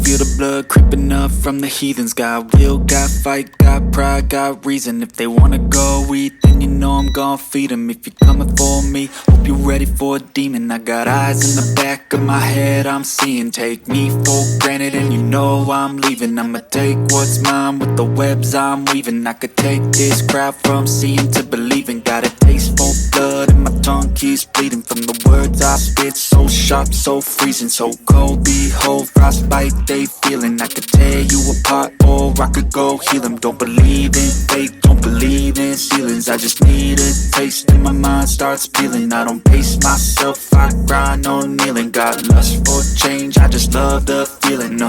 feel the blood creeping up from the heathens. Got will, got fight, got pride, got reason. If they wanna go eat, then you know I'm gon' feed them. If you're coming for me, hope you're ready for a demon. I got eyes in the back of my head, I'm seeing. Take me for granted and you know I'm leaving. I'ma take what's mine with the webs I'm weaving. I could take this crowd from seeing to believing. Got a taste for blood and my tongue keeps bleeding from the words I spit. So sharp, so freezing, so cold. Behold, frostbite they feeling. I could tear you apart or I could go heal them. Don't believe in fate, don't believe in ceilings. I just need a taste and my mind starts peeling. I don't pace myself, I grind on kneeling. Got lust for change, I just love the feeling.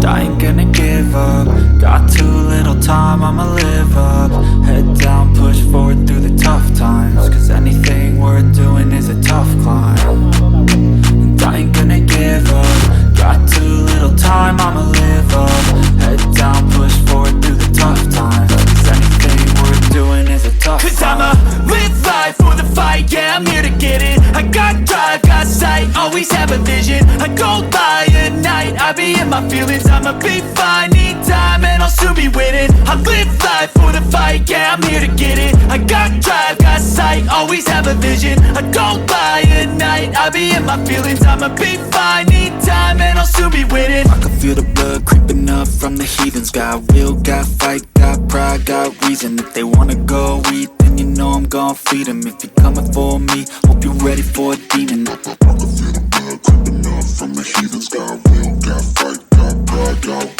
I ain't gonna give up. Got too little time, I'ma live up. Head down, push forward through the tough times. Cause anything worth doing is a tough climb. And I ain't gonna give up. Got too little time, I'ma live up. Head down, push forward through the tough times. Cause anything worth doing is a tough climb. Cause I'ma live life for the fight, yeah, I'm here to get it. I got drive, got sight, always have a vision. I go by at night, I be in my feelings. I'ma be fine, need time and I'll soon be winning. I live life for the fight, yeah, I'm here to get it. I got drive, got sight, always have a vision. I go by at night, I be in my feelings. I'ma be fine, need time and I'll soon be winning. I can feel the blood creeping up from the heathens. Got will, got fight, got pride, got reason. If they wanna go eat, then you know I'm gon' feed them. If you're coming for me, hope you're ready for a demon. I can feel the blood creeping up from the heathens. Got will, got fight, got pride, got